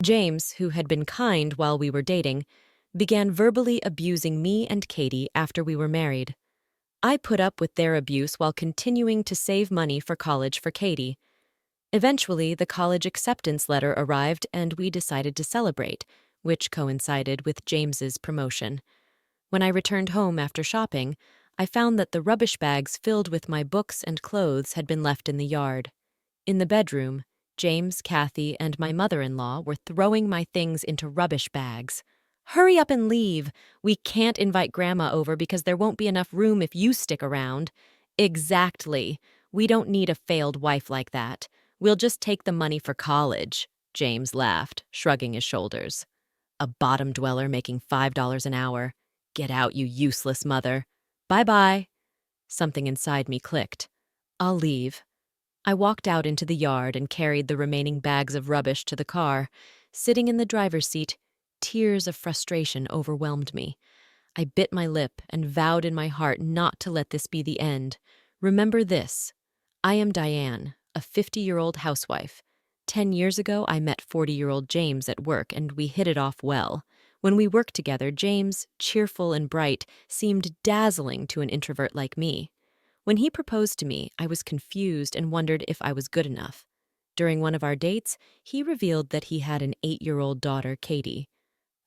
James, who had been kind while we were dating, began verbally abusing me and Katie after we were married. I put up with their abuse while continuing to save money for college for Katie. Eventually, the college acceptance letter arrived and we decided to celebrate, which coincided with James's promotion. When I returned home after shopping, I found that the rubbish bags filled with my books and clothes had been left in the yard. In the bedroom, James, Kathy, and my mother-in-law were throwing my things into rubbish bags. "Hurry up and leave. We can't invite Grandma over because there won't be enough room if you stick around." "Exactly. We don't need a failed wife like that. We'll just take the money for college," James laughed, shrugging his shoulders. "A bottom dweller making $5 an hour. Get out, you useless mother. Bye-bye." Something inside me clicked. "I'll leave." I walked out into the yard and carried the remaining bags of rubbish to the car. Sitting in the driver's seat, tears of frustration overwhelmed me. I bit my lip and vowed in my heart not to let this be the end. Remember this: I am Diane, a 50-year-old housewife. 10 years ago, I met 40-year-old James at work, and we hit it off well. When we worked together, James, cheerful and bright, seemed dazzling to an introvert like me. When he proposed to me, I was confused and wondered if I was good enough. During one of our dates, he revealed that he had an 8-year-old daughter, Katie.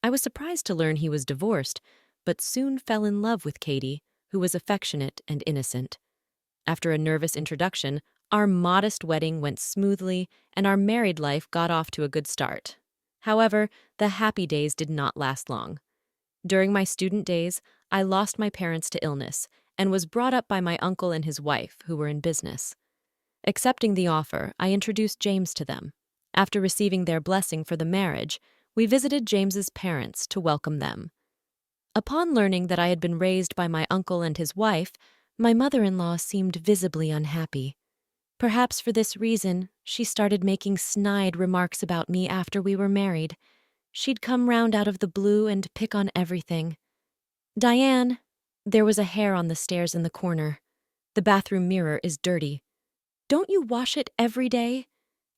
I was surprised to learn he was divorced, but soon fell in love with Katie, who was affectionate and innocent. After a nervous introduction, our modest wedding went smoothly and our married life got off to a good start. However, the happy days did not last long. During my student days, I lost my parents to illness and was brought up by my uncle and his wife, who were in business. Accepting the offer, I introduced James to them. After receiving their blessing for the marriage, we visited James's parents to welcome them. Upon learning that I had been raised by my uncle and his wife, my mother-in-law seemed visibly unhappy. Perhaps for this reason, she started making snide remarks about me after we were married. She'd come round out of the blue and pick on everything. "Diane, there was a hair on the stairs in the corner. The bathroom mirror is dirty. Don't you wash it every day?"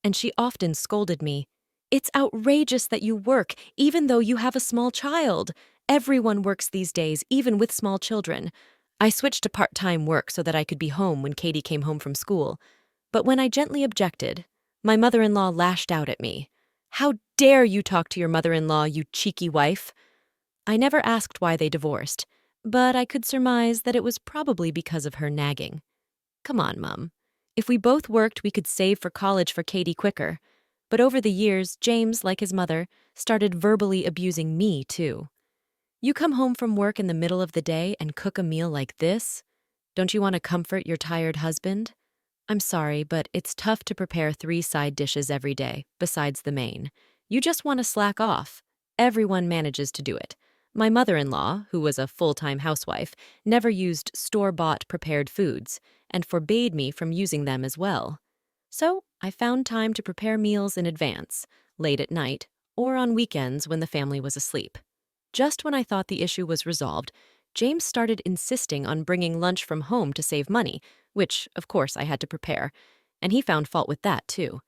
And she often scolded me. "It's outrageous that you work, even though you have a small child. Everyone works these days, even with small children." I switched to part-time work so that I could be home when Katie came home from school. But when I gently objected, my mother-in-law lashed out at me. "How dare you talk to your mother-in-law, you cheeky wife?" I never asked why they divorced, but I could surmise that it was probably because of her nagging. "Come on, Mum. If we both worked, we could save for college for Katie quicker." But over the years, James, like his mother, started verbally abusing me, too. "You come home from work in the middle of the day and cook a meal like this? Don't you want to comfort your tired husband? I'm sorry, but it's tough to prepare 3 side dishes every day, besides the main. You just want to slack off. Everyone manages to do it." My mother-in-law, who was a full-time housewife, never used store-bought prepared foods and forbade me from using them as well. So I found time to prepare meals in advance, late at night, or on weekends when the family was asleep. Just when I thought the issue was resolved, James started insisting on bringing lunch from home to save money, which, of course, I had to prepare, and he found fault with that, too.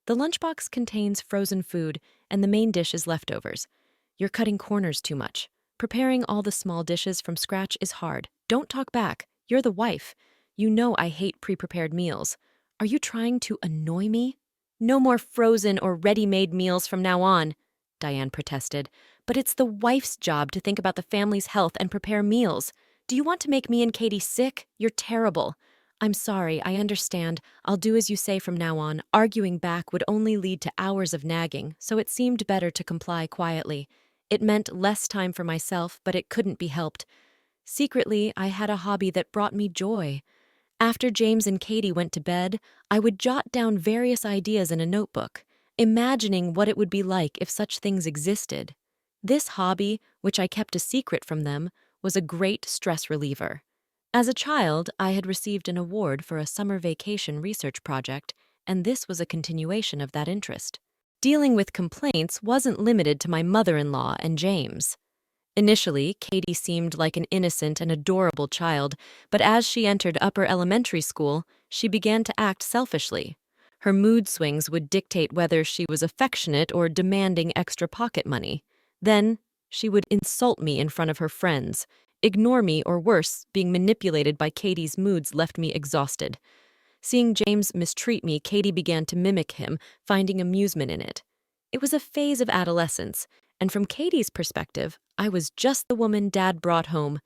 The lunchbox contains frozen food, and the main dish is leftovers. "You're cutting corners too much. Preparing all the small dishes from scratch is hard. Don't talk back. You're the wife. You know I hate pre-prepared meals. Are you trying to annoy me?" "No more frozen or ready-made meals from now on," Diane protested. "But it's the wife's job to think about the family's health and prepare meals. Do you want to make me and Katie sick? You're terrible." "I'm sorry, I understand. I'll do as you say from now on." Arguing back would only lead to hours of nagging, so it seemed better to comply quietly. It meant less time for myself, but it couldn't be helped. Secretly, I had a hobby that brought me joy. After James and Katie went to bed, I would jot down various ideas in a notebook, imagining what it would be like if such things existed. This hobby, which I kept a secret from them, was a great stress reliever. As a child, I had received an award for a summer vacation research project, and this was a continuation of that interest. Dealing with complaints wasn't limited to my mother-in-law and James. Initially, Katie seemed like an innocent and adorable child, but as she entered upper elementary school, she began to act selfishly. Her mood swings would dictate whether she was affectionate or demanding extra pocket money. Then, she would insult me in front of her friends, ignore me, or worse, being manipulated by Katie's moods left me exhausted. Seeing James mistreat me, Katie began to mimic him, finding amusement in it. It was a phase of adolescence, and from Katie's perspective, I was just the woman Dad brought home.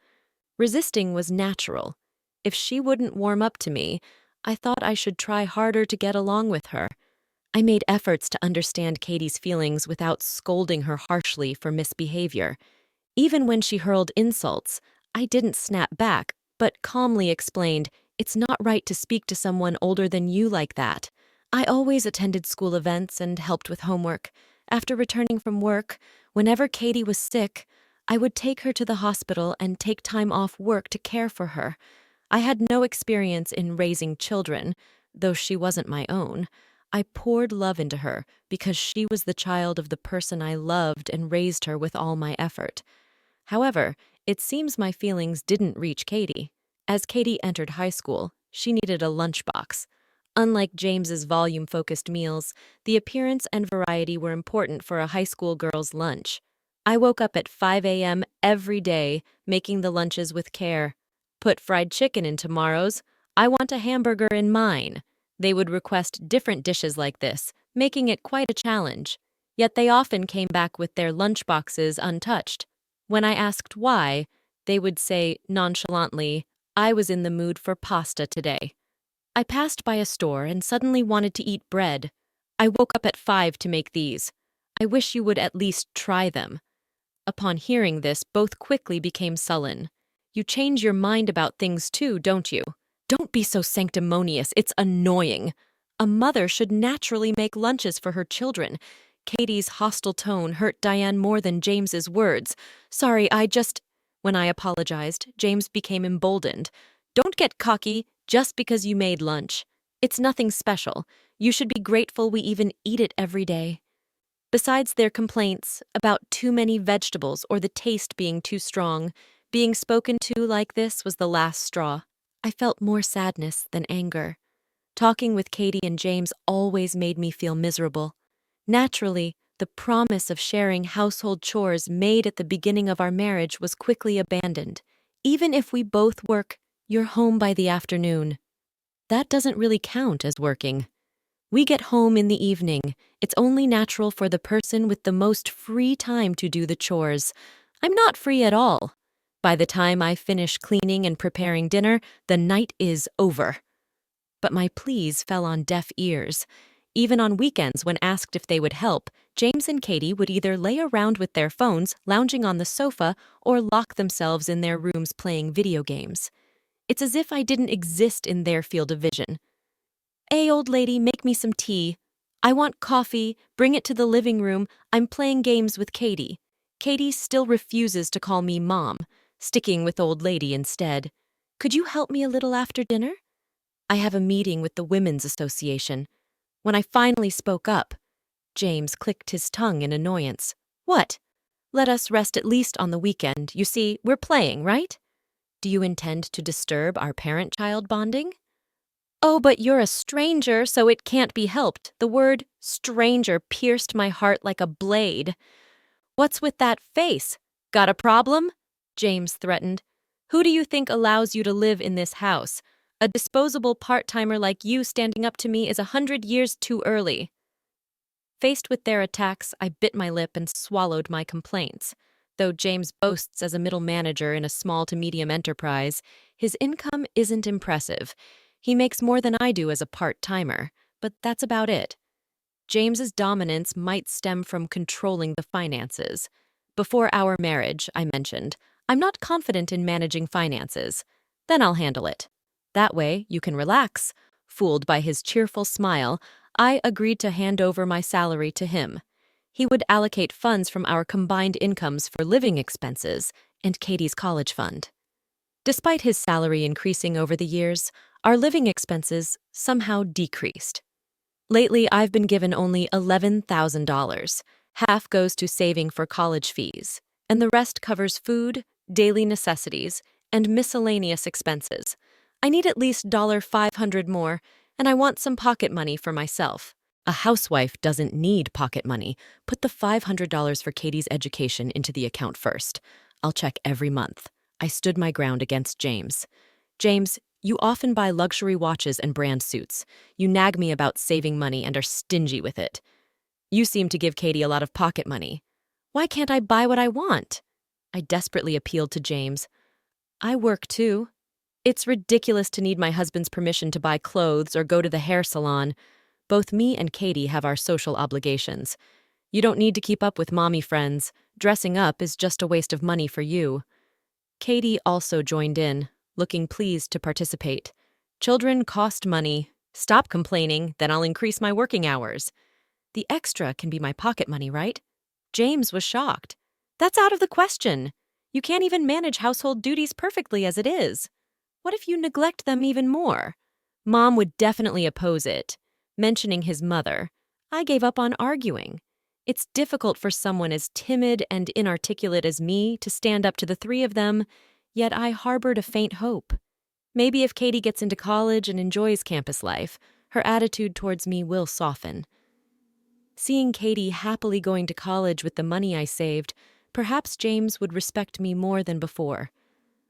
Resisting was natural. If she wouldn't warm up to me, I thought I should try harder to get along with her. I made efforts to understand Katie's feelings without scolding her harshly for misbehavior. Even when she hurled insults, I didn't snap back, but calmly explained, "It's not right to speak to someone older than you like that." I always attended school events and helped with homework. After returning from work, whenever Katie was sick, I would take her to the hospital and take time off work to care for her. I had no experience in raising children, though she wasn't my own. I poured love into her because she was the child of the person I loved and raised her with all my effort. However, it seems my feelings didn't reach Katie. As Katie entered high school, she needed a lunchbox. Unlike James's volume-focused meals, the appearance and variety were important for a high school girl's lunch. I woke up at 5 a.m. every day, making the lunches with care. "Put fried chicken in tomorrow's. I want a hamburger in mine." They would request different dishes like this, making it quite a challenge. Yet they often came back with their lunchboxes untouched. When I asked why, they would say nonchalantly, "I was in the mood for pasta today." I passed by a store and suddenly wanted to eat bread. "I woke up at 5 to make these. I wish you would at least try them." Upon hearing this, both quickly became sullen. "You change your mind about things too, don't you? Don't be so sanctimonious, it's annoying." A mother should naturally make lunches for her children. Katie's hostile tone hurt Diane more than James's words. "Sorry, When I apologized, James became emboldened. "Don't get cocky just because you made lunch. It's nothing special. You should be grateful we even eat it every day." Besides their complaints about too many vegetables or the taste being too strong, being spoken to like this was the last straw. I felt more sadness than anger. Talking with Katie and James always made me feel miserable. Naturally, the promise of sharing household chores made at the beginning of our marriage was quickly abandoned. "Even if we both work, you're home by the afternoon." That doesn't really count as working. We get home in the evening. It's only natural for the person with the most free time to do the chores. I'm not free at all. By the time I finish cleaning and preparing dinner, the night is over. But my pleas fell on deaf ears. Even on weekends, when asked if they would help, James and Katie would either lay around with their phones, lounging on the sofa, or lock themselves in their rooms playing video games. It's as if I didn't exist in their field of vision. "Hey, old lady, make me some tea." "I want coffee, bring it to the living room, I'm playing games with Katie." Katie still refuses to call me mom, sticking with old lady instead. "Could you help me a little after dinner?" "I have a meeting with the Women's Association." When I finally spoke up, James clicked his tongue in annoyance. "What? Let us rest at least on the weekend. You see, we're playing, right? Do you intend to disturb our parent-child bonding?" "Oh, but you're a stranger, so it can't be helped." The word stranger pierced my heart like a blade. "What's with that face? Got a problem?" James threatened. "Who do you think allows you to live in this house? A disposable part-timer like you standing up to me is 100 years too early." Faced with their attacks, I bit my lip and swallowed my complaints. Though James boasts as a middle manager in a small to medium enterprise, his income isn't impressive. He makes more than I do as a part-timer, but that's about it. James's dominance might stem from controlling the finances. Before our marriage, I mentioned, "I'm not confident in managing finances." "Then I'll handle it. That way, you can relax." Fooled by his cheerful smile, I agreed to hand over my salary to him. He would allocate funds from our combined incomes for living expenses and Katie's college fund. Despite his salary increasing over the years, our living expenses somehow decreased. Lately, I've been given only $11,000. Half goes to saving for college fees, and the rest covers food, daily necessities, and miscellaneous expenses. I need at least $500 more, and I want some pocket money for myself. A housewife doesn't need pocket money. Put the $500 for Katie's education into the account first. I'll check every month. I stood my ground against James. James, you often buy luxury watches and brand suits. You nag me about saving money and are stingy with it. You seem to give Katie a lot of pocket money. Why can't I buy what I want? I desperately appealed to James. I work too. It's ridiculous to need my husband's permission to buy clothes or go to the hair salon. Both me and Katie have our social obligations. You don't need to keep up with mommy friends. Dressing up is just a waste of money for you. Katie also joined in, looking pleased to participate. Children cost money. Stop complaining, then I'll increase my working hours. The extra can be my pocket money, right? James was shocked. That's out of the question. You can't even manage household duties perfectly as it is. What if you neglect them even more? Mom would definitely oppose it. Mentioning his mother, I gave up on arguing. It's difficult for someone as timid and inarticulate as me to stand up to the three of them, yet I harbored a faint hope. Maybe if Katie gets into college and enjoys campus life, her attitude towards me will soften. Seeing Katie happily going to college with the money I saved, perhaps James would respect me more than before.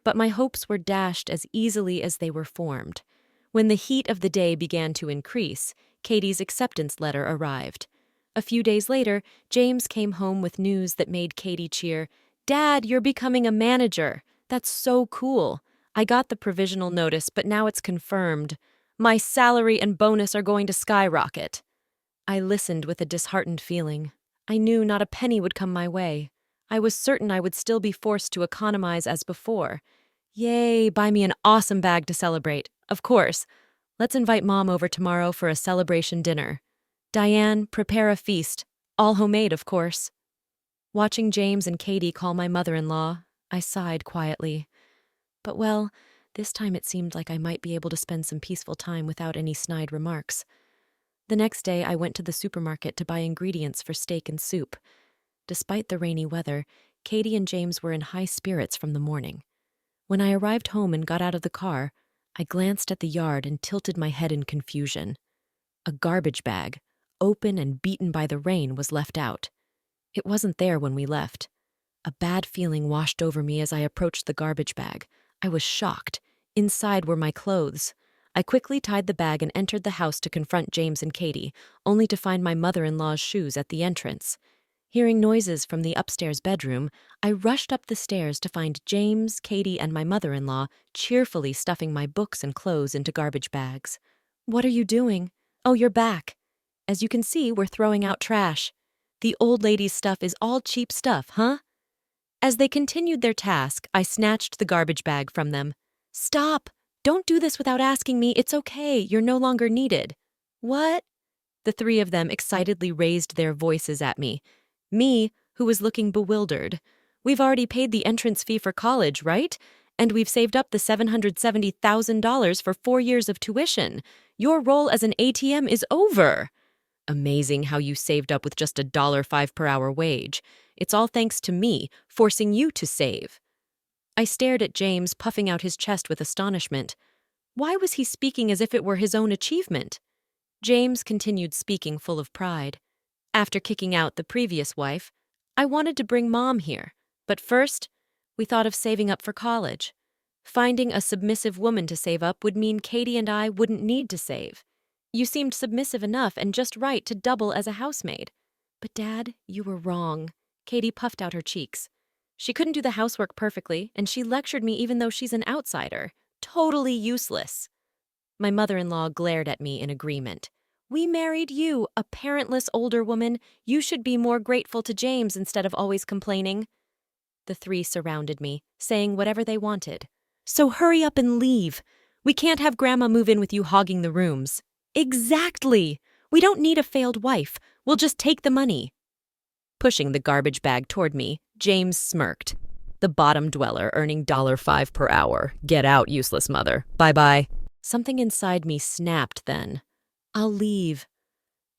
But my hopes were dashed as easily as they were formed. When the heat of the day began to increase, Katie's acceptance letter arrived. A few days later, James came home with news that made Katie cheer. "Dad, you're becoming a manager. That's so cool. I got the provisional notice, but now it's confirmed. My salary and bonus are going to skyrocket." I listened with a disheartened feeling. I knew not a penny would come my way. I was certain I would still be forced to economize as before. Yay, buy me an awesome bag to celebrate. Of course. Let's invite Mom over tomorrow for a celebration dinner. Diane, prepare a feast. All homemade, of course. Watching James and Katie call my mother-in-law, I sighed quietly. But well, this time it seemed like I might be able to spend some peaceful time without any snide remarks. The next day, I went to the supermarket to buy ingredients for steak and soup. Despite the rainy weather, Katie and James were in high spirits from the morning. When I arrived home and got out of the car, I glanced at the yard and tilted my head in confusion. A garbage bag, open and beaten by the rain, was left out. It wasn't there when we left. A bad feeling washed over me as I approached the garbage bag. I was shocked. Inside were my clothes. I quickly tied the bag and entered the house to confront James and Katie, only to find my mother-in-law's shoes at the entrance. Hearing noises from the upstairs bedroom, I rushed up the stairs to find James, Katie, and my mother-in-law cheerfully stuffing my books and clothes into garbage bags. "What are you doing?" "Oh, you're back. As you can see, we're throwing out trash. The old lady's stuff is all cheap stuff, huh?" As they continued their task, I snatched the garbage bag from them. "Stop! Don't do this without asking me. It's okay. You're no longer needed." "What?" The three of them excitedly raised their voices at me. Me, who was looking bewildered. "We've already paid the entrance fee for college, right? And we've saved up the $770,000 for 4 years of tuition. Your role as an ATM is over." Amazing how you saved up with just a $5 per hour wage. It's all thanks to me, forcing you to save. I stared at James, puffing out his chest with astonishment. Why was he speaking as if it were his own achievement? James continued speaking full of pride. "After kicking out the previous wife, I wanted to bring Mom here. But first, we thought of saving up for college. Finding a submissive woman to save up would mean Katie and I wouldn't need to save. You seemed submissive enough and just right to double as a housemaid. But Dad, you were wrong." Katie puffed out her cheeks. "She couldn't do the housework perfectly, and she lectured me even though she's an outsider. Totally useless." My mother-in-law glared at me in agreement. "We married you, a parentless older woman. You should be more grateful to James instead of always complaining." The three surrounded me, saying whatever they wanted. "So hurry up and leave. We can't have Grandma move in with you hogging the rooms." "Exactly! We don't need a failed wife. We'll just take the money." Pushing the garbage bag toward me, James smirked. "The bottom dweller earning $5 per hour. Get out, useless mother. Bye-bye." Something inside me snapped then. "I'll leave."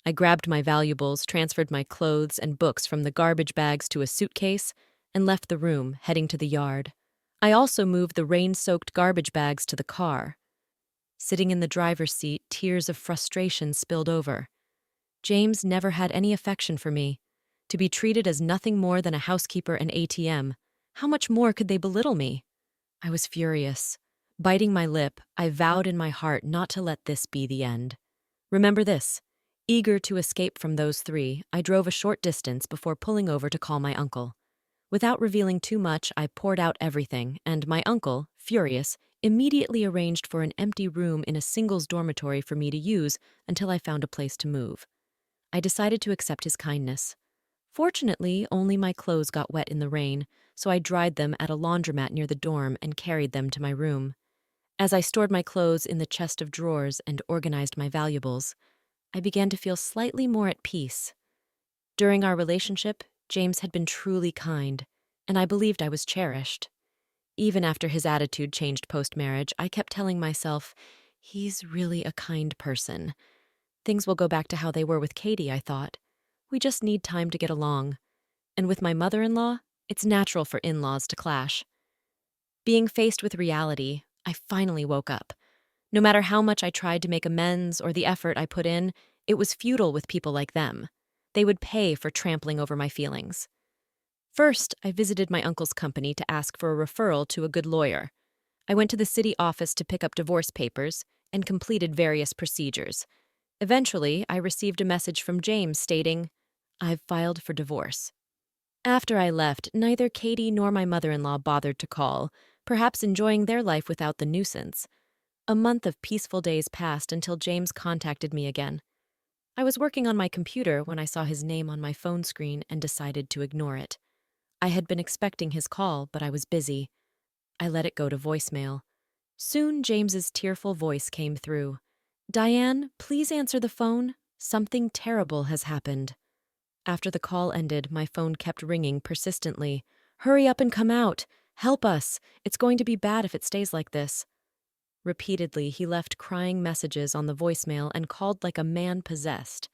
I grabbed my valuables, transferred my clothes and books from the garbage bags to a suitcase, and left the room, heading to the yard. I also moved the rain-soaked garbage bags to the car. Sitting in the driver's seat, tears of frustration spilled over. James never had any affection for me. To be treated as nothing more than a housekeeper and ATM, how much more could they belittle me? I was furious. Biting my lip, I vowed in my heart not to let this be the end. Remember this. Eager to escape from those three, I drove a short distance before pulling over to call my uncle. Without revealing too much, I poured out everything, and my uncle, furious, immediately arranged for an empty room in a singles dormitory for me to use until I found a place to move. I decided to accept his kindness. Fortunately, only my clothes got wet in the rain, so I dried them at a laundromat near the dorm and carried them to my room. As I stored my clothes in the chest of drawers and organized my valuables, I began to feel slightly more at peace. During our relationship, James had been truly kind, and I believed I was cherished. Even after his attitude changed post-marriage, I kept telling myself, he's really a kind person. Things will go back to how they were with Katie, I thought. We just need time to get along. And with my mother-in-law, it's natural for in-laws to clash. Being faced with reality, I finally woke up. No matter how much I tried to make amends or the effort I put in, it was futile with people like them. They would pay for trampling over my feelings. First, I visited my uncle's company to ask for a referral to a good lawyer. I went to the city office to pick up divorce papers and completed various procedures. Eventually, I received a message from James stating, "I've filed for divorce." After I left, neither Katie nor my mother-in-law bothered to call, perhaps enjoying their life without the nuisance. A month of peaceful days passed until James contacted me again. I was working on my computer when I saw his name on my phone screen and decided to ignore it. I had been expecting his call, but I was busy. I let it go to voicemail. Soon, James's tearful voice came through. "Diane, please answer the phone. Something terrible has happened." After the call ended, my phone kept ringing persistently. "Hurry up and come out. Help us. It's going to be bad if it stays like this." Repeatedly, he left crying messages on the voicemail and called like a man possessed.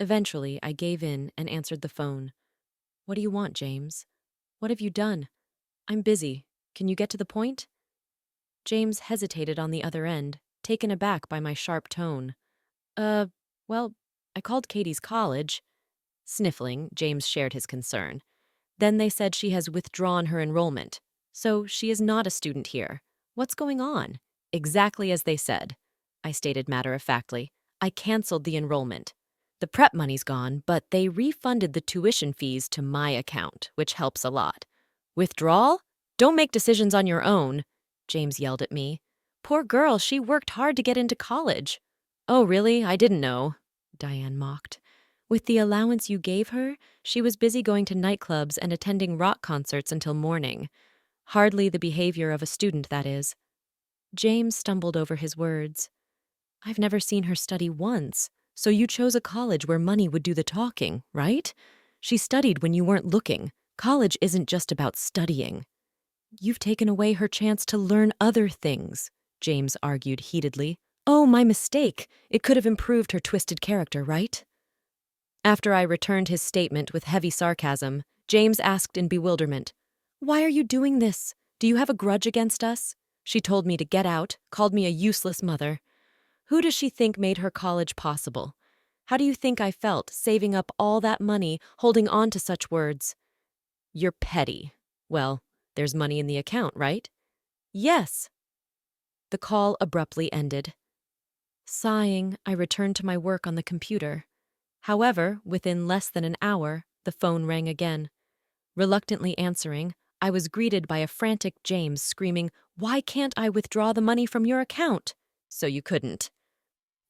Eventually, I gave in and answered the phone. "What do you want, James? What have you done? I'm busy. Can you get to the point?" James hesitated on the other end, taken aback by my sharp tone. Well, I called Katie's college." Sniffling, James shared his concern. "Then they said she has withdrawn her enrollment. So she is not a student here. What's going on?" "Exactly as they said," I stated matter-of-factly. "I canceled the enrollment. The prep money's gone, but they refunded the tuition fees to my account, which helps a lot." "Withdrawal? Don't make decisions on your own," James yelled at me. "Poor girl, she worked hard to get into college." "Oh, really? I didn't know," Diane mocked. "With the allowance you gave her, she was busy going to nightclubs and attending rock concerts until morning. Hardly the behavior of a student, that is." James stumbled over his words. "I've never seen her study once, so you chose a college where money would do the talking, right? She studied when you weren't looking. College isn't just about studying." "You've taken away her chance to learn other things," James argued heatedly. "Oh, my mistake. It could have improved her twisted character, right?" After I returned his statement with heavy sarcasm, James asked in bewilderment, "Why are you doing this? Do you have a grudge against us? She told me to get out, called me a useless mother. Who does she think made her college possible? How do you think I felt, saving up all that money, holding on to such words?" "You're petty. Well, there's money in the account, right?" "Yes." The call abruptly ended. Sighing, I returned to my work on the computer. However, within less than an hour, the phone rang again. Reluctantly answering, I was greeted by a frantic James screaming, "Why can't I withdraw the money from your account?" "So you couldn't."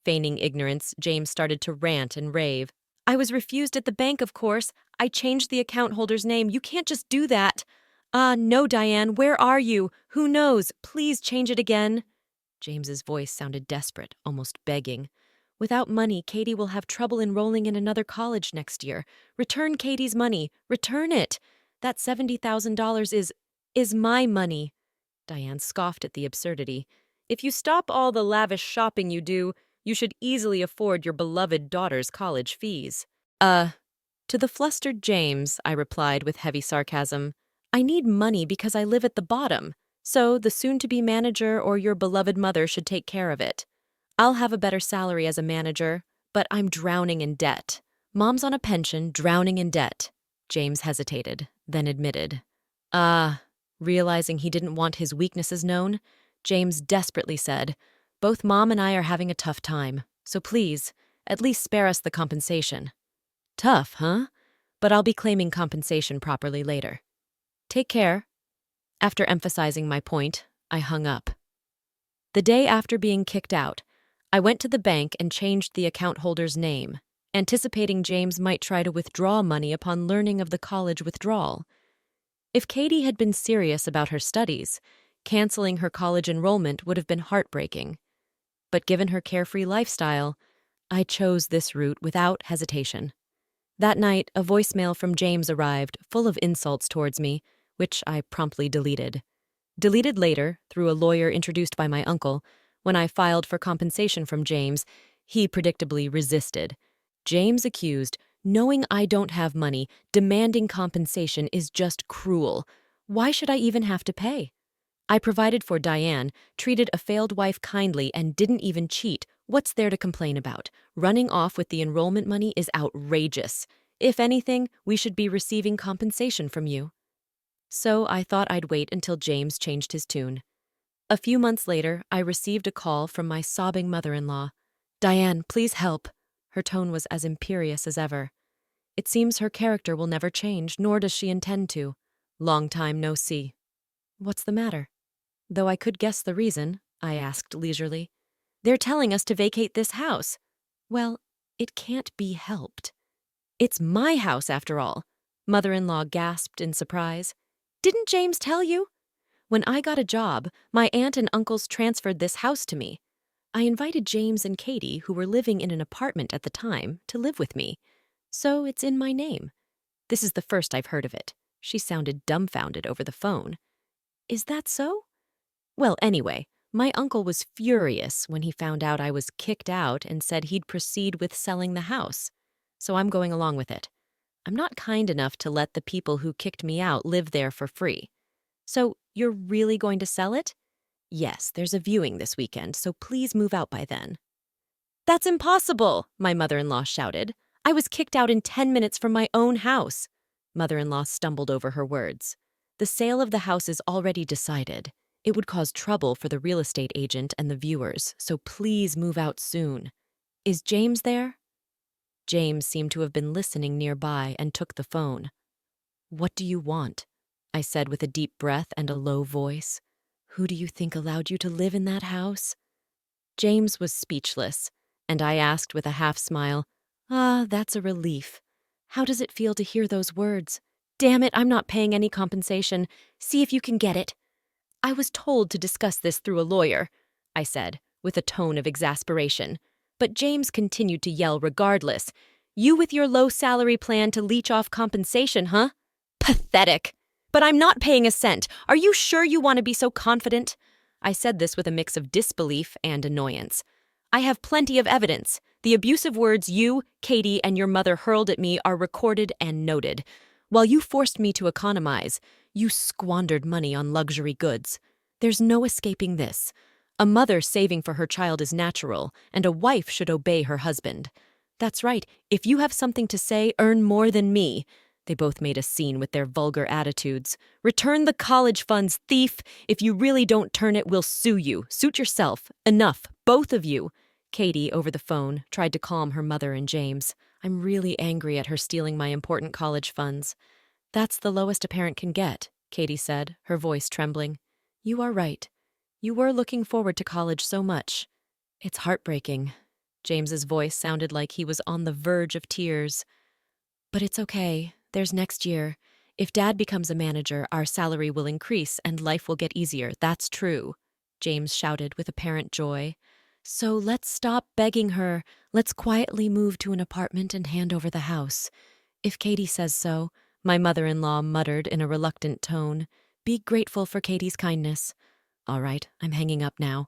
Feigning ignorance, James started to rant and rave. "I was refused at the bank, of course. I changed the account holder's name. You can't just do that." No, Diane, where are you? Who knows? Please change it again." James's voice sounded desperate, almost begging. "Without money, Katie will have trouble enrolling in another college next year. Return Katie's money. Return it. That $70,000 is my money." Diane scoffed at the absurdity. "If you stop all the lavish shopping you do, you should easily afford your beloved daughter's college fees." To the flustered James, I replied with heavy sarcasm, "I need money because I live at the bottom, so the soon-to-be manager or your beloved mother should take care of it." I'll have a better salary as a manager, but I'm drowning in debt. Mom's on a pension, drowning in debt. James hesitated, then admitted. Realizing he didn't want his weaknesses known, James desperately said, Both Mom and I are having a tough time, so please, at least spare us the compensation. Tough, huh? But I'll be claiming compensation properly later. Take care. After emphasizing my point, I hung up. The day after being kicked out, I went to the bank and changed the account holder's name, anticipating James might try to withdraw money upon learning of the college withdrawal. If Katie had been serious about her studies, canceling her college enrollment would have been heartbreaking. But given her carefree lifestyle, I chose this route without hesitation. That night, a voicemail from James arrived, full of insults towards me, which I promptly deleted. Deleted later, through a lawyer introduced by my uncle, when I filed for compensation from James, he predictably resisted. James accused, knowing I don't have money, demanding compensation is just cruel. Why should I even have to pay? I provided for Diane, treated a failed wife kindly, and didn't even cheat. What's there to complain about? Running off with the enrollment money is outrageous. If anything, we should be receiving compensation from you. So I thought I'd wait until James changed his tune. A few months later, I received a call from my sobbing mother-in-law. Diane, please help. Her tone was as imperious as ever. It seems her character will never change, nor does she intend to. Long time no see. What's the matter? Though I could guess the reason, I asked leisurely. They're telling us to vacate this house. Well, it can't be helped. It's my house, after all. Mother-in-law gasped in surprise. Didn't James tell you? When I got a job, my aunt and uncles transferred this house to me. I invited James and Katie, who were living in an apartment at the time, to live with me. So it's in my name. This is the first I've heard of it. She sounded dumbfounded over the phone. Is that so? Well, anyway, my uncle was furious when he found out I was kicked out and said he'd proceed with selling the house. So I'm going along with it. I'm not kind enough to let the people who kicked me out live there for free. So you're really going to sell it? Yes, there's a viewing this weekend, so please move out by then. That's impossible, my mother-in-law shouted. I was kicked out in 10 minutes from my own house. Mother-in-law stumbled over her words. The sale of the house is already decided. It would cause trouble for the real estate agent and the viewers, so please move out soon. Is James there? James seemed to have been listening nearby and took the phone. What do you want? I said with a deep breath and a low voice. Who do you think allowed you to live in that house? James was speechless, and I asked with a half-smile, that's a relief. How does it feel to hear those words? Damn it, I'm not paying any compensation. See if you can get it. I was told to discuss this through a lawyer, I said, with a tone of exasperation. But James continued to yell regardless. You with your low salary plan to leech off compensation, huh? Pathetic. But I'm not paying a cent. Are you sure you want to be so confident? I said this with a mix of disbelief and annoyance. I have plenty of evidence. The abusive words you, Katie, and your mother hurled at me are recorded and noted. While you forced me to economize, you squandered money on luxury goods. There's no escaping this. A mother saving for her child is natural, and a wife should obey her husband. That's right. If you have something to say, earn more than me. They both made a scene with their vulgar attitudes. Return the college funds, thief! If you really don't turn it, we'll sue you. Suit yourself. Enough, both of you. Katie, over the phone, tried to calm her mother and James. I'm really angry at her stealing my important college funds. That's the lowest a parent can get, Katie said, her voice trembling. You are right. You were looking forward to college so much. It's heartbreaking. James's voice sounded like he was on the verge of tears. But it's okay. There's next year. If Dad becomes a manager, our salary will increase and life will get easier. That's true, James shouted with apparent joy. So let's stop begging her. Let's quietly move to an apartment and hand over the house. If Katie says so, my mother-in-law muttered in a reluctant tone. Be grateful for Katie's kindness. All right, I'm hanging up now.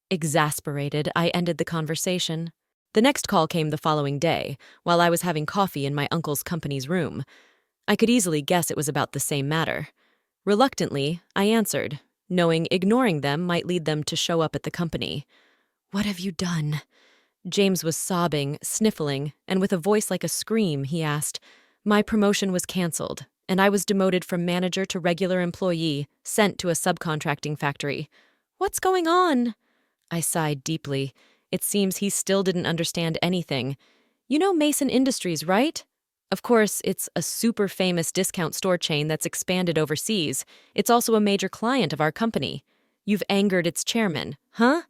Exasperated, I ended the conversation. The next call came the following day, while I was having coffee in my uncle's company's room. I could easily guess it was about the same matter. Reluctantly, I answered, knowing ignoring them might lead them to show up at the company. What have you done? James was sobbing, sniffling, and with a voice like a scream, he asked, My promotion was canceled, and I was demoted from manager to regular employee, sent to a subcontracting factory. What's going on? I sighed deeply. It seems he still didn't understand anything. You know Mason Industries, right? Of course, it's a super famous discount store chain that's expanded overseas. It's also a major client of our company. You've angered its chairman, huh?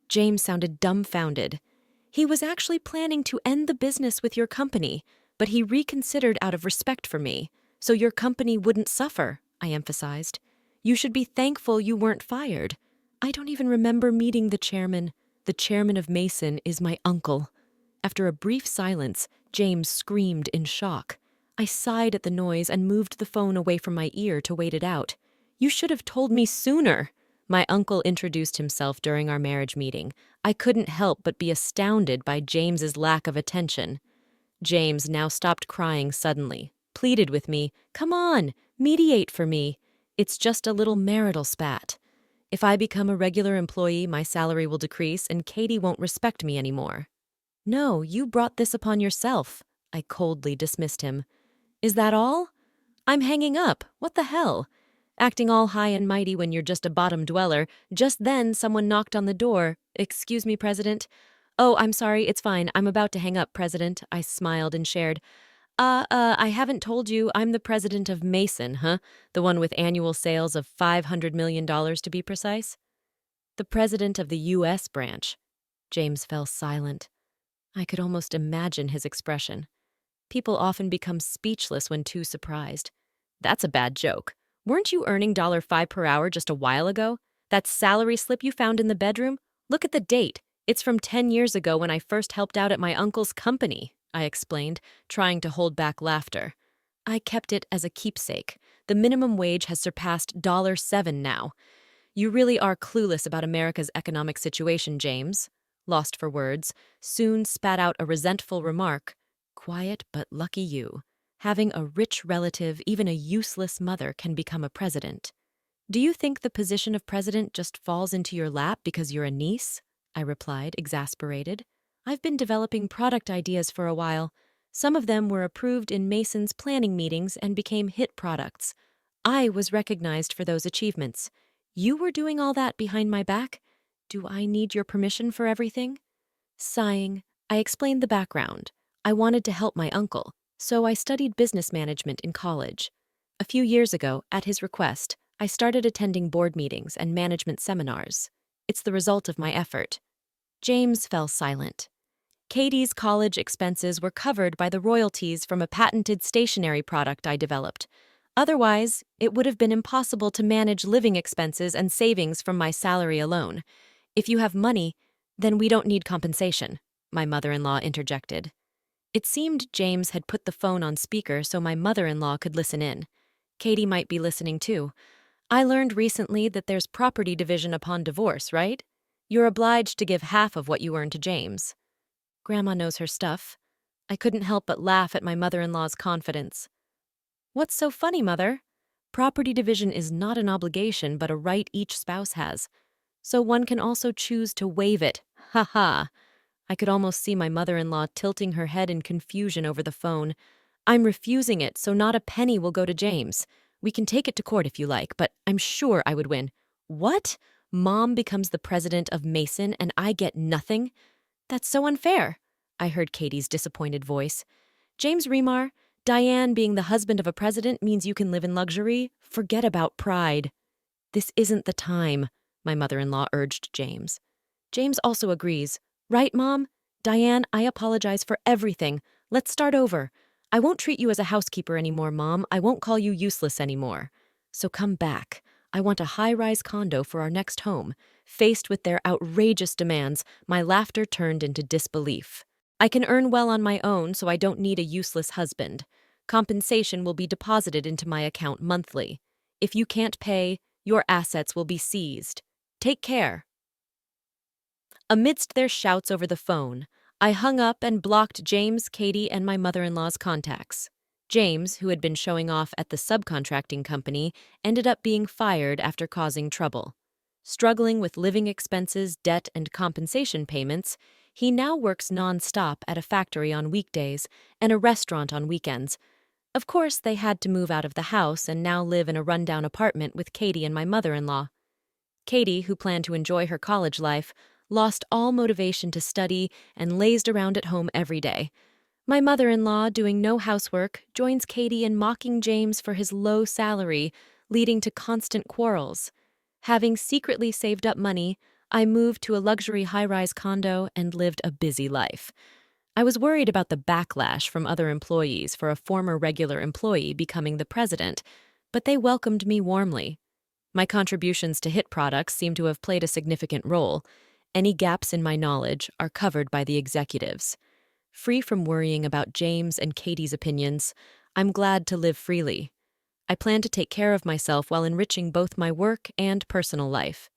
James sounded dumbfounded. He was actually planning to end the business with your company, but he reconsidered out of respect for me, so your company wouldn't suffer, I emphasized. You should be thankful you weren't fired. I don't even remember meeting the chairman. The chairman of Mason is my uncle. After a brief silence, James screamed in shock. I sighed at the noise and moved the phone away from my ear to wait it out. You should have told me sooner. My uncle introduced himself during our marriage meeting. I couldn't help but be astounded by James's lack of attention. James now stopped crying suddenly, pleaded with me, Come on, mediate for me. It's just a little marital spat. If I become a regular employee, my salary will decrease and Katie won't respect me anymore. No, you brought this upon yourself. I coldly dismissed him. Is that all? I'm hanging up. What the hell? Acting all high and mighty when you're just a bottom dweller. Just then, someone knocked on the door. Excuse me, President. Oh, I'm sorry, it's fine. I'm about to hang up, President. I smiled and shared. I haven't told you I'm the president of Mason, huh? The one with annual sales of $500 million to be precise? The president of the U.S. branch. James fell silent. I could almost imagine his expression. People often become speechless when too surprised. That's a bad joke. Weren't you earning $5 per hour just a while ago? That salary slip you found in the bedroom? Look at the date. It's from 10 years ago when I first helped out at my uncle's company, I explained, trying to hold back laughter. I kept it as a keepsake. The minimum wage has surpassed $7 now. You really are clueless about America's economic situation, James. Lost for words, soon spat out a resentful remark. Quiet but lucky you. Having a rich relative, even a useless mother, can become a president. Do you think the position of president just falls into your lap because you're a niece? I replied, exasperated. I've been developing product ideas for a while. Some of them were approved in Mason's planning meetings and became hit products. I was recognized for those achievements. You were doing all that behind my back? Do I need your permission for everything? Sighing, I explained the background. I wanted to help my uncle, so I studied business management in college. A few years ago, at his request, I started attending board meetings and management seminars. It's the result of my effort. James fell silent. Katie's college expenses were covered by the royalties from a patented stationery product I developed. Otherwise, it would have been impossible to manage living expenses and savings from my salary alone. If you have money, then we don't need compensation, my mother-in-law interjected. It seemed James had put the phone on speaker so my mother-in-law could listen in. Katie might be listening too. I learned recently that there's property division upon divorce, right? You're obliged to give half of what you earn to James. Grandma knows her stuff. I couldn't help but laugh at my mother-in-law's confidence. What's so funny, Mother? Property division is not an obligation but a right each spouse has. So one can also choose to waive it. Ha ha. I could almost see my mother-in-law tilting her head in confusion over the phone. I'm refusing it, so not a penny will go to James. We can take it to court if you like, but I'm sure I would win. What? Mom becomes the president of Mason and I get nothing? That's so unfair, I heard Katie's disappointed voice. James Remar, Diane being the husband of a president means you can live in luxury? Forget about pride. This isn't the time, my mother-in-law urged James. James also agrees. Right, Mom? Diane, I apologize for everything. Let's start over. I won't treat you as a housekeeper anymore, Mom. I won't call you useless anymore. So come back. I want a high-rise condo for our next home. Faced with their outrageous demands, my laughter turned into disbelief. I can earn well on my own, so I don't need a useless husband. Compensation will be deposited into my account monthly. If you can't pay, your assets will be seized. Take care. Amidst their shouts over the phone, I hung up and blocked James, Katie, and my mother-in-law's contacts. James, who had been showing off at the subcontracting company, ended up being fired after causing trouble. Struggling with living expenses, debt, and compensation payments, he now works non-stop at a factory on weekdays and a restaurant on weekends. Of course, they had to move out of the house and now live in a rundown apartment with Katie and my mother-in-law. Katie, who planned to enjoy her college life, lost all motivation to study and lazed around at home every day. My mother-in-law, doing no housework, joins Katie in mocking James for his low salary, leading to constant quarrels. Having secretly saved up money, I moved to a luxury high-rise condo and lived a busy life. I was worried about the backlash from other employees for a former regular employee becoming the president, but they welcomed me warmly. My contributions to hit products seem to have played a significant role. Any gaps in my knowledge are covered by the executives. Free from worrying about James and Katie's opinions, I'm glad to live freely. I plan to take care of myself while enriching both my work and personal life.